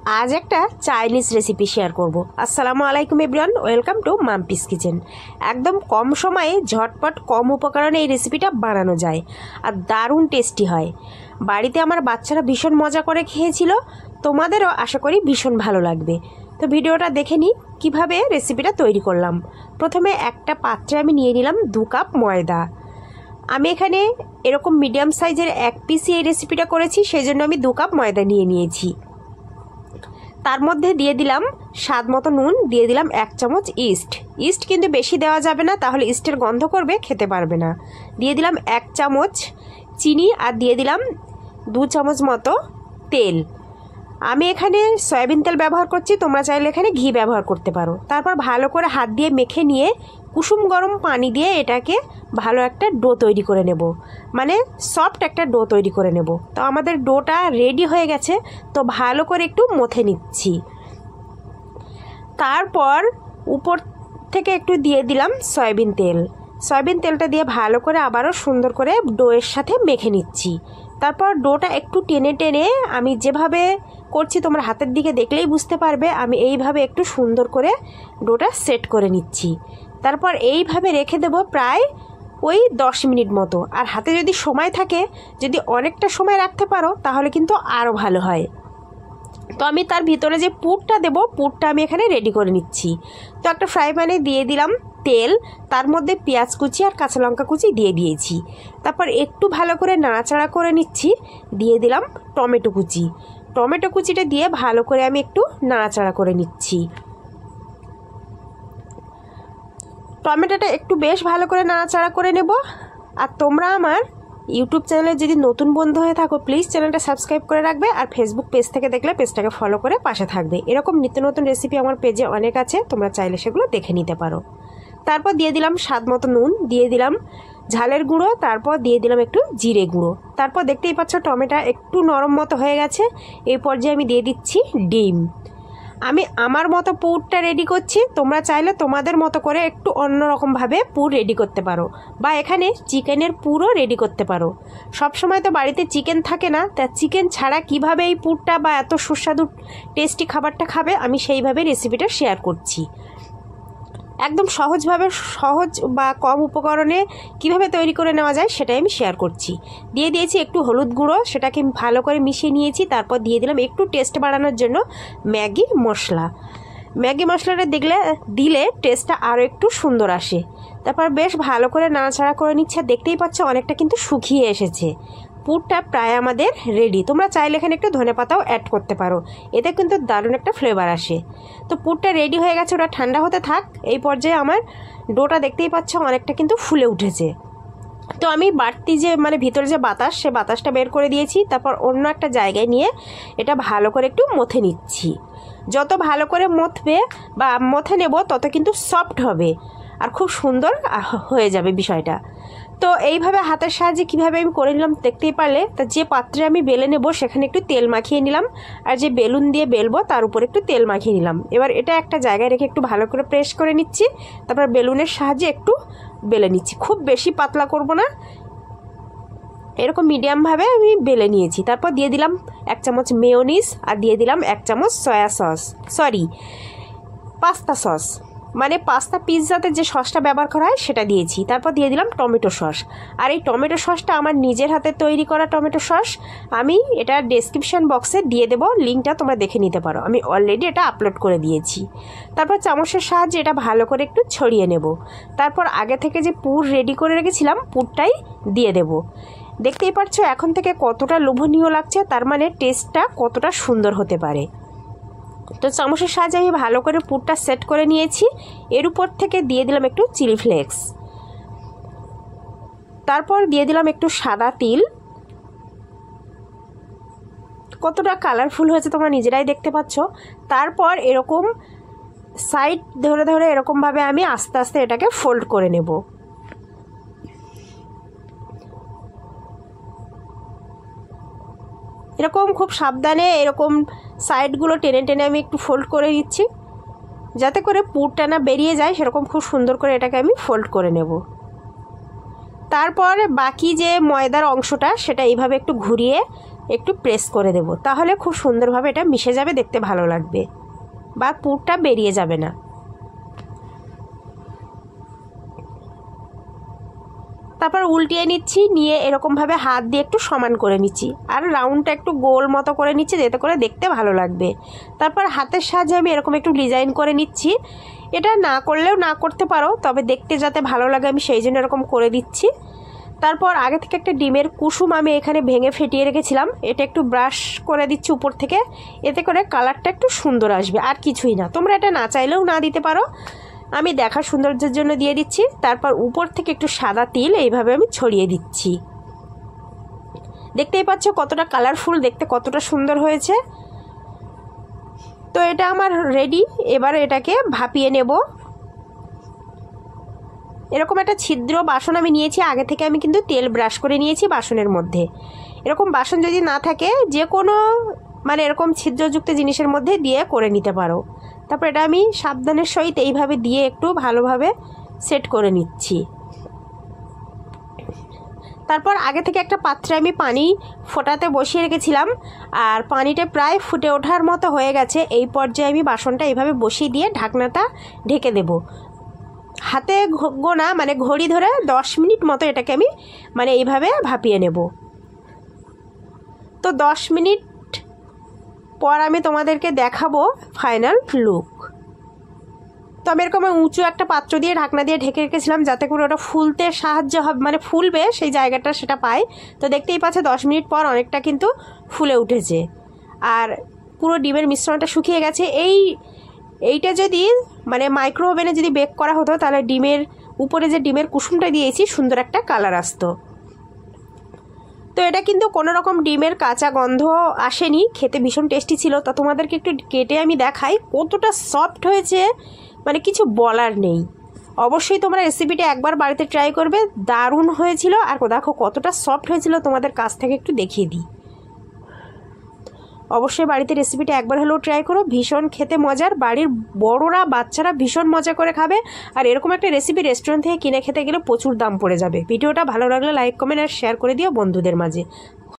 आज एक Chinese recipe share करब। अस्सलामु आलाइकुम एवरीवन, वेलकम टू माम्पिस किचेन। एकदम कम समय झटपट कम उपकरणे এই রেসিপিটা বানানো যায় আর দারুণ টেস্টি হয়। বাড়িতে আমার বাচ্চারা ভীষণ মজা করে খেয়েছিল, তোমাদেরও আশা করি ভীষণ ভালো লাগবে। তো ভিডিওটা দেখে নিই কিভাবে রেসিপিটা তৈরি করলাম। প্রথমে একটা পাত্রে আমি নিয়ে নিলাম 2 কাপ ময়দা। আমি এখানে এরকম মিডিয়াম সাইজের এক পিসই এই রেসিপিটা করেছি, সেজন্য আমি 2 কাপ ময়দা নিয়ে নিয়েছি। তার মধ্যে দিয়ে দিলাম স্বাদ মতো নুন, দিয়ে দিলাম 1 চামচ ইস্ট কিন্তু বেশি দেওয়া যাবে না, তাহলে ইস্টের গন্ধ করবে, খেতে পারবে না। দিয়ে দিলাম 1 চামচ চিনি আর দিয়ে দিলাম 2 চামচ মতো তেল। আমি এখানে সয়াবিন তেল ব্যবহার করছি, তোমরা চাইলে এখানে ঘি ব্যবহার করতে পারো। তারপর ভালো করে হাত দিয়ে মেখে নিয়ে কুসুম গরম পানি দিয়ে এটাকে ভালো একটা ডো তৈরি করে নেব, মানে সফট একটা ডো তৈরি করে নেব। তো আমাদের ডোটা রেডি হয়ে গেছে, তো ভালো করে একটু মথে নিচ্ছি। তারপর উপর থেকে একটু দিয়ে দিলাম সয়াবিন তেলটা দিয়ে ভালো করে আবারও সুন্দর করে ডোয়ের সাথে মেখে নিচ্ছি। তারপর ডোটা একটু টেনে টেনে আমি যেভাবে করছি তোমরা হাতের দিকে দেখলেই বুঝতে পারবে, আমি এইভাবে একটু সুন্দর করে ডোটা সেট করে নিচ্ছি। তারপর এইভাবে রেখে দেব প্রায় ওই 10 মিনিট মতো। আর হাতে যদি সময় থাকে, যদি অনেকটা সময় রাখতে পারো তাহলে কিন্তু আরও ভালো হয়। তো আমি তার ভিতরে যে পুরটা দেব, পুরটা আমি এখানে রেডি করে নিচ্ছি। তো একটা ফ্রাই প্যানে দিয়ে দিলাম তেল, তার মধ্যে পেঁয়াজ কুচি আর কাঁচা লঙ্কা কুচি দিয়ে দিয়েছি। তারপর একটু ভালো করে নাড়াচাড়া করে নিচ্ছি, দিয়ে দিলাম টমেটো কুচিটা দিয়ে ভালো করে আমি একটু নাড়াচাড়া করে নিচ্ছি। টমেটোটা একটু বেশ ভালো করে নাড়াচাড়া করে নেব। আর তোমরা আমার ইউটিউব চ্যানেলে যদি নতুন বন্ধু হয়ে থাকো, প্লিজ চ্যানেলটা সাবস্ক্রাইব করে রাখবে। আর ফেসবুক পেজ থেকে দেখলে পেজটাকে ফলো করে পাশে থাকবে। এরকম নিত্য নতুন রেসিপি আমার পেজে অনেক আছে, তোমরা চাইলে সেগুলো দেখে নিতে পারো। তারপর দিয়ে দিলাম স্বাদ মতো নুন, দিয়ে দিলাম ঝালের গুঁড়ো, তারপর দিয়ে দিলাম একটু জিরে গুঁড়ো। তারপর দেখতেই পাচ্ছ টমেটো একটু নরম মতো হয়ে গেছে। এই পর্যায়ে আমি দিয়ে দিচ্ছি ডিম। আমি আমার মতো পুরটা রেডি করছি, তোমরা চাইলে তোমাদের মতো করে একটু অন্যরকমভাবে পুর রেডি করতে পারো, বা এখানে চিকেনের পুরও রেডি করতে পারো। সবসময় তো বাড়িতে চিকেন থাকে না, তা চিকেন ছাড়া কিভাবে এই পুরটা বা এত সুস্বাদু টেস্টি খাবারটা খাবে, আমি সেইভাবে রেসিপিটা শেয়ার করছি। একদম সহজ বা কম উপকরণে কিভাবে তৈরি করে নেওয়া যায় সেটাই আমি শেয়ার করছি। দিয়ে দিয়েছি একটু হলুদ গুঁড়ো, সেটাকে ভালো করে মিশিয়ে নিয়েছি। তারপর দিয়ে দিলাম একটু টেস্ট বাড়ানোর জন্য ম্যাগি মশলাটা দিলে টেস্টটা আরও একটু সুন্দর আসে। তারপর বেশ ভালো করে নাড়াচাড়া করে নিচ্ছে। দেখতেই পাচ্ছ অনেকটা কিন্তু শুকিয়ে এসেছে। পুরটা প্রায় আমাদের রেডি। তোমরা চাইলে এখানে একটু ধনেপাতাও অ্যাড করতে পারো, এতে কিন্তু দারুণ একটা ফ্লেভার আসে। তো পুরটা রেডি হয়ে গেছে, ওটা ঠান্ডা হতে থাক। এই পর্যায়ে আমার ডোটা দেখতেই পাচ্ছ অনেকটা কিন্তু ফুলে উঠেছে। তো আমি বাড়তি যে ভিতরে যে বাতাস, সে বাতাসটা বের করে দিয়েছি। তারপর অন্য একটা জায়গায় নিয়ে এটা ভালো করে একটু মথে নিচ্ছি। যত ভালো করে মথে নেব তত কিন্তু সফট হবে আর খুব সুন্দর হয়ে যাবে বিষয়টা। তো এইভাবে হাতের সাহায্যে কীভাবে আমি করে নিলাম দেখতেই পারলে। তা যে পাত্রে আমি বেলে নেব সেখানে একটু তেল মাখিয়ে নিলাম, আর যে বেলুন দিয়ে বেলবো তার উপর একটু তেল মাখিয়ে নিলাম। এবার এটা একটা জায়গায় রেখে একটু ভালো করে প্রেস করে নিচ্ছি। তারপর বেলুনের সাহায্যে একটু বেলে নিচ্ছি, খুব বেশি পাতলা করব না, এরকম মিডিয়ামভাবে আমি বেলে নিয়েছি। তারপর দিয়ে দিলাম 1 চামচ মেয়োনিজ, আর দিয়ে দিলাম 1 চামচ পাস্তা সস, মানে পাস্তা পিৎজাতে যে সসটা ব্যবহার করা হয় সেটা দিয়েছি। তারপর দিয়ে দিলাম টমেটো সস। আর এই টমেটো সসটা আমার নিজের হাতে তৈরি করা টমেটো সস, আমি এটা ডেসক্রিপশন বক্সে দিয়ে দেবো, লিঙ্কটা তোমরা দেখে নিতে পারো, আমি অলরেডি এটা আপলোড করে দিয়েছি। তারপর চামচের সাহায্যে এটা ভালো করে একটু ছড়িয়ে নেব। তারপর আগে থেকে যে পুর রেডি করে রেখেছিলাম, পুরটাই দিয়ে দেব। দেখতেই পাচ্ছ এখন থেকে কতটা লোভনীয় লাগছে, তার মানে টেস্টটা কতটা সুন্দর হতে পারে। তো চামচের সাহায্যে আমি ভালো করে পুরটা সেট করে নিয়েছি। এর উপর থেকে দিয়ে দিলাম একটু চিলি ফ্লেক্স, তারপর দিয়ে দিলাম একটু সাদা তিল। কতটা কালারফুল হয়েছে তোমরা নিজেরাই দেখতে পাচ্ছ। তারপর এরকম সাইড ধরে এরকমভাবে আমি আস্তে আস্তে এটাকে ফোল্ড করে নেব। এরকম খুব সাবধানে এরকম সাইডগুলো টেনে টেনে আমি একটু ফোল্ড করে দিচ্ছি, যাতে করে পুরটা না বেরিয়ে যায়। সেরকম খুব সুন্দর করে এটাকে আমি ফোল্ড করে নেব। তারপর বাকি যে ময়দার অংশটা সেটা এইভাবে একটু ঘুরিয়ে একটু প্রেস করে দেব, তাহলে খুব সুন্দরভাবে এটা মিশে যাবে, দেখতে ভালো লাগবে বা পুরটা বেরিয়ে যাবে না। তারপর উল্টিয়ে নিচ্ছি, নিয়ে এরকমভাবে হাত দিয়ে একটু সমান করে নিচ্ছি আর রাউন্ডটা একটু গোল মতো করে নিচ্ছি, যাতে করে দেখতে ভালো লাগবে। তারপর হাতের সাহায্যে আমি এরকম একটু ডিজাইন করে নিচ্ছি। এটা না করলেও না করতে পারো, তবে দেখতে যাতে ভালো লাগে আমি সেই জন্য এরকম করে দিচ্ছি। তারপর আগে থেকে একটা ডিমের কুসুম আমি এখানে ভেঙে ফেটিয়ে রেখেছিলাম, এটা একটু ব্রাশ করে দিচ্ছি উপর থেকে, এতে করে কালারটা একটু সুন্দর আসবে, আর কিছুই না। তোমরা এটা না চাইলেও না দিতে পারো, আমি দেখার সৌন্দর্যের জন্য দিয়ে দিচ্ছি। তারপর উপর থেকে একটু সাদা তিল এইভাবে আমি ছড়িয়ে দিচ্ছি। দেখতেই পাচ্ছ কতটা কালারফুল, দেখতে কতটা সুন্দর হয়েছে। তো এটা আমার রেডি। এবার এটাকে ভাপিয়ে নেব। এরকম একটা ছিদ্র বাসন আমি নিয়েছি, আগে থেকে আমি কিন্তু তেল ব্রাশ করে নিয়েছি বাসনের মধ্যে। এরকম বাসন যদি না থাকে, যে কোনো মানে এরকম ছিদ্রযুক্ত জিনিসের মধ্যে দিয়ে করে নিতে পারো। তারপর এটা আমি সাবধানের সহিত এইভাবে দিয়ে একটু ভালোভাবে সেট করে নিচ্ছি। তারপর আগে থেকে একটা পাত্রে আমি পানি ফোটাতে বসিয়ে রেখেছিলাম, আর পানিটা প্রায় ফুটে ওঠার মতো হয়ে গেছে। এই পর্যায়ে আমি বাসনটা এইভাবে বসিয়ে দিয়ে ঢাকনাটা ঢেকে দেব। হাতে গোনা মানে ঘড়ি ধরে 10 মিনিট মতো এটাকে আমি মানে এইভাবে ভাপিয়ে নেব। তো 10 মিনিট পর আমি তোমাদেরকে দেখাবো ফাইনাল লুক। তো আমি এরকম উঁচু একটা পাত্র দিয়ে ঢাকনা দিয়ে ঢেকে রেখেছিলাম, যাতে করে ওটা ফুলতে সাহায্য হবে, মানে ফুলবে সেই জায়গাটা সেটা পাই। তো দেখতেই পাচ্ছ 10 মিনিট পর অনেকটা কিন্তু ফুলে উঠেছে, আর পুরো ডিমের মিশ্রণটা শুকিয়ে গেছে। এইটা যদি মানে মাইক্রো ওভেনে যদি বেক করা হতো, তাহলে ডিমের উপরে যে ডিমের কুসুমটা দিয়েছি সুন্দর একটা কালার আসতো। তো এটা কিন্তু কোনো রকম ডিমের কাঁচা গন্ধ আসেনি, খেতে ভীষণ টেস্টি ছিল। তো তোমাদেরকে একটু কেটে আমি দেখাই কতটা সফট হয়েছে, মানে কিছু বলার নেই। অবশ্যই তোমরা রেসিপিটা একবার বাড়িতে ট্রাই করবে, দারুণ হয়েছিল। আর দেখো কতটা সফট হয়েছিল, তোমাদের কাছ থেকে একটু দেখিয়ে দিই। অবশ্যই বাড়িতে রেসিপিটা একবার হলেও ট্রাই করো, ভীষণ খেতে মজার। বাড়ির বড়রা বাচ্চারা ভীষণ মজা করে খাবে। আর এরকম একটা রেসিপি রেস্টুরেন্ট থেকে কিনে খেতে গেলে প্রচুর দাম পড়ে যাবে। ভিডিওটা ভালো লাগলে লাইক কমেন্ট আর শেয়ার করে দিও বন্ধুদের মাঝে।